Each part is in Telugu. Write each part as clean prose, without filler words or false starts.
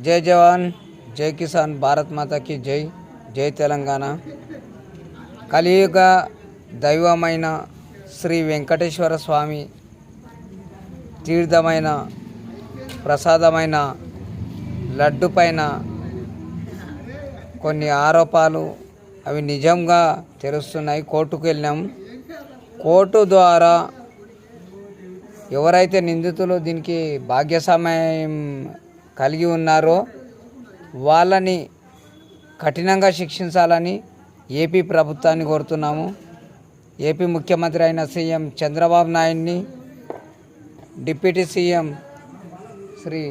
జై జవాన్ జై కిసాన్, భారత్ మాతకి జై. జై తెలంగాణ. కలియుగ దైవమైన శ్రీ వెంకటేశ్వర స్వామి తీర్థమైన ప్రసాదమైన లడ్డు పైన కొన్ని ఆరోపాలు అవి నిజంగా తెలుస్తున్నాయి. కోర్టుకు వెళ్ళాం. కోర్టు ద్వారా ఎవరైతే నిందితులు దీనికి భాగ్యస్వామ్యం కలిగి ఉన్నారో వాళ్ళని కఠినంగా శిక్షించాలని ఏపీ ప్రభుత్వాన్ని కోరుతున్నాము. ఏపీ ముఖ్యమంత్రి అయిన సీఎం చంద్రబాబు నాయుడిని, డిప్యూటీ సీఎం శ్రీ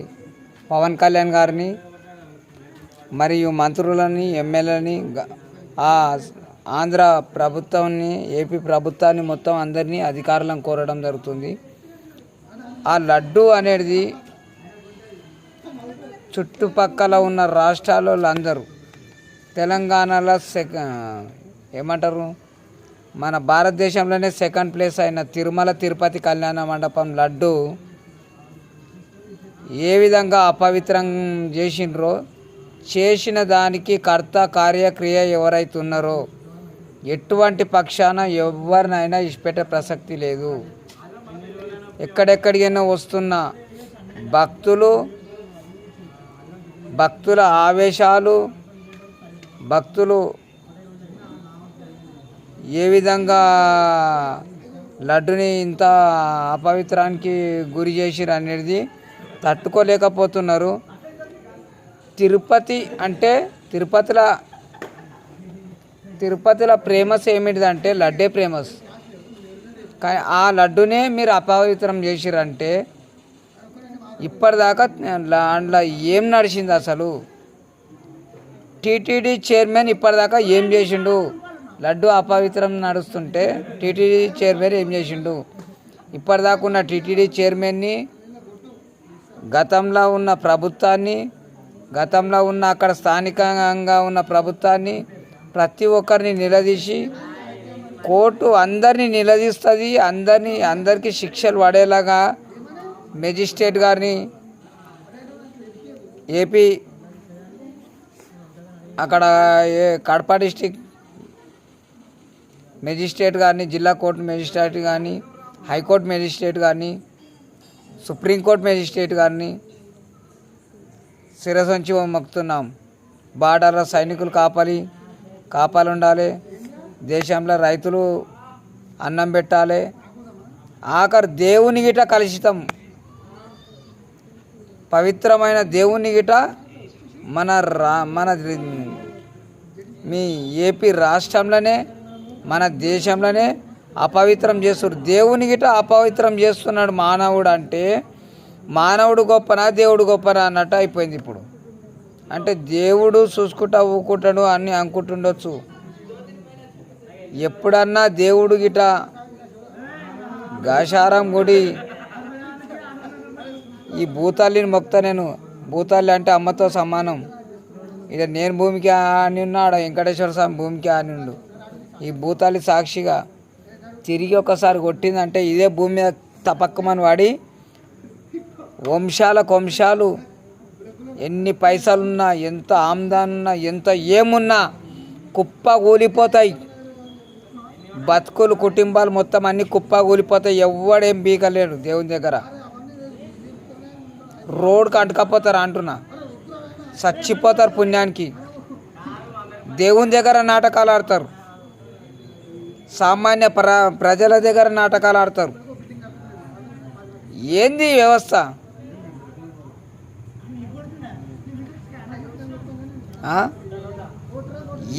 పవన్ కళ్యాణ్ గారిని మరియు మంత్రులని, ఎమ్మెల్యేలని, ఆంధ్ర ప్రభుత్వాన్ని, ఏపీ ప్రభుత్వాన్ని మొత్తం అందరినీ అధికారులను కోరడం జరుగుతుంది. ఆ లడ్డు అనేది చుట్టుపక్కల ఉన్న రాష్ట్రాలలో అందరూ తెలంగాణలో ఏమంటారు, మన భారతదేశంలోనే సెకండ్ ప్లేస్ అయిన తిరుమల తిరుపతి కళ్యాణ మండపం లడ్డు ఏ విధంగా అపవిత్రం చేసిండ్రో, చేసిన దానికి కర్త కార్యక్రియ ఎవరైతే ఉన్నారో ఎటువంటి పక్షాన ఎవరినైనా ఇష్టపెట్టే ప్రసక్తి లేదు. ఎక్కడెక్కడికైనా వస్తున్న భక్తుల ఆవేశాలు, భక్తులు ఏ విధంగా లడ్డుని ఇంత అపవిత్రానికి గురి చేసిరు అనేది తట్టుకోలేకపోతున్నారు. తిరుపతి అంటే తిరుపతిలో ఫేమస్ ఏమిటిదంటే లడ్డే ఫేమస్. కానీ ఆ లడ్డునే మీరు అపవిత్రం చేసిరంటే ఇప్పటిదాకా దాంట్లో ఏం నడిచింది అసలు? టీటీడీ చైర్మన్ ఇప్పటిదాకా ఏం చేసిండు? లడ్డు అపవిత్రం నడుస్తుంటే టీటీడీ చైర్మన్ ఏం చేసిండు? ఇప్పటిదాకా ఉన్న టీటీడీ చైర్మన్ని, గతంలో ఉన్న ప్రభుత్వాన్ని, గతంలో ఉన్న అక్కడ స్థానికంగా ఉన్న ప్రభుత్వాన్ని ప్రతి ఒక్కరిని నిలదీసి కోర్టు అందరినీ నిలదీస్తుంది. అందరికీ శిక్షలు పడేలాగా మెజిస్ట్రేట్ గారిని, ఏపీ అక్కడ కడప డిస్టిక్ మెజిస్ట్రేట్ గారిని, జిల్లా కోర్టు మెజిస్ట్రేట్ గారిని, హైకోర్టు మెజిస్ట్రేట్ గారిని, సుప్రీంకోర్టు మెజిస్ట్రేట్ గారిని శిరసొంచి మొక్కుతున్నాం. బార్డర్లో సైనికులు కాపాలు ఉండాలి. దేశంలో రైతులు అన్నం పెట్టాలి. ఆఖరు దేవుని గిట కలుషితం, పవిత్రమైన దేవుని గిట మన మీ ఏపీ రాష్ట్రంలోనే, మన దేశంలోనే అపవిత్రం చేస్తున్నారు. దేవుని గిట అపవిత్రం చేస్తున్నాడు మానవుడు. అంటే మానవుడు గొప్పనా దేవుడు గొప్పనా అన్నట్టు అయిపోయింది ఇప్పుడు. అంటే దేవుడు చూసుకుంటా ఊకుంటాడు అని అనుకుంటుండొచ్చు. ఎప్పుడన్నా దేవుడు గిట గాశారం గుడి ఈ భూతాల్లిని మొక్తా. నేను భూతాల్లి అంటే అమ్మతో సమానం. ఇక నేను భూమికి అని ఉన్నాడు, వెంకటేశ్వర స్వామి భూమికి అని ఉండు. ఈ భూతాల్లి సాక్షిగా తిరిగి ఒకసారి కొట్టిందంటే ఇదే భూమి మీద తపక్కమని వాడి వంశాలు ఎన్ని పైసలున్నా, ఎంత ఆమ్దానున్నా, ఎంత ఏమున్నా కుప్ప కూలిపోతాయి. బతుకులు, కుటుంబాలు మొత్తం అన్ని కుప్ప కూలిపోతాయి. ఎవడేం బీకలేడు దేవుని దగ్గర. రోడ్కి అంటుకపోతారు అంటున్నా, చచ్చిపోతారు పుణ్యానికి. దేవుని దగ్గర నాటకాలు ఆడతారు, సామాన్య ప్రజల దగ్గర నాటకాలు ఆడతారు. ఏంది వ్యవస్థ?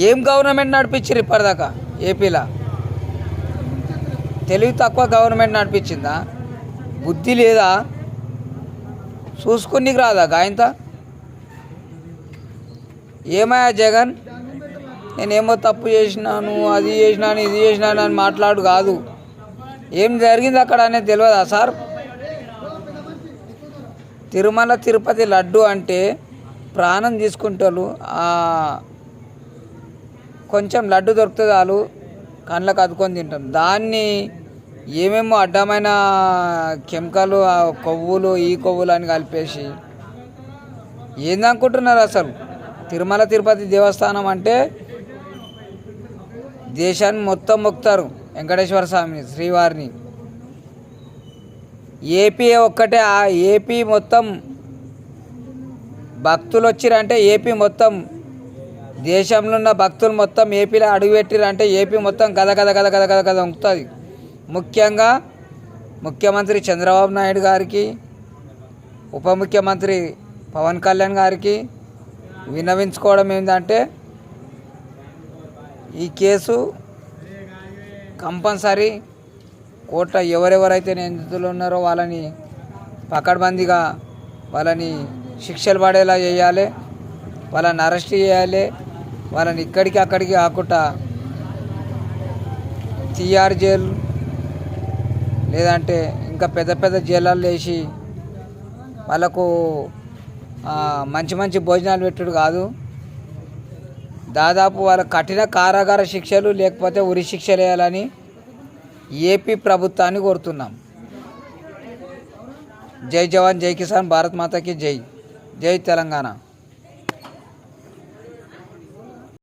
ఏం గవర్నమెంట్ నడిపించారు ఇప్పటిదాకా ఏపీలో? తెలివి తక్కువ గవర్నమెంట్ నడిపించిందా? బుద్ధి లేదా? చూసుకునికి రాదా గాయంత? ఏమయ్యా జగన్, నేనేమో తప్పు చేసినాను, అది చేసినాను, ఇది చేసినాను అని మాట్లాడు కాదు. ఏం జరిగింది అక్కడ అనేది తెలియదా సార్? తిరుమల తిరుపతి లడ్డు అంటే ప్రాణం తీసుకుంటారు. కొంచెం లడ్డు దొరికితే చాలు కళ్ళకు అద్దుకొని తింటాం. దాన్ని ఏమేమో అడ్డమైన కెమికల్, కొవ్వులు, ఈ కొవ్వులు అని కలిపేసి ఏందనుకుంటున్నారు అసలు? తిరుమల తిరుపతి దేవస్థానం అంటే దేశాన్ని మొత్తం మొక్కుతారు వెంకటేశ్వర స్వామిని, శ్రీవారిని. ఏపీ ఒక్కటే, ఆ ఏపీ మొత్తం భక్తులు వచ్చిరంటే ఏపీ మొత్తం, దేశంలో ఉన్న భక్తులు మొత్తం ఏపీలో అడుగుపెట్టిరంటే ఏపీ మొత్తం గద గద గద గద గద గద ఉంటుంది. ముఖ్యంగా ముఖ్యమంత్రి చంద్రబాబు నాయుడు గారికి, ఉప ముఖ్యమంత్రి పవన్ కళ్యాణ్ గారికి విన్నవించుకోవడం ఏంటంటే, ఈ కేసు కంపల్సరీ కోర్టులో ఎవరెవరైతే నిందితులు ఉన్నారో వాళ్ళని పకడ్బందీగా వాళ్ళని శిక్షలు పడేలా చేయాలి, వాళ్ళని అరెస్ట్ చేయాలి. వాళ్ళని ఇక్కడికి అక్కడికి కాకుండా తిహార్ జైలు లేదంటే ఇంకా పెద్ద పెద్ద జైళ్ళల్లో వేసి వాళ్ళకు మంచి మంచి భోజనాలు పెట్టుడు కాదు, దాదాపు వాళ్ళ కఠిన కారాగార శిక్షలు లేకపోతే ఉరి శిక్షలు వేయాలని ఏపీ ప్రభుత్వాన్ని కోరుతున్నాం. జై జవాన్ జై కిసాన్, భారత్ మాతాకి జై. జై తెలంగాణ.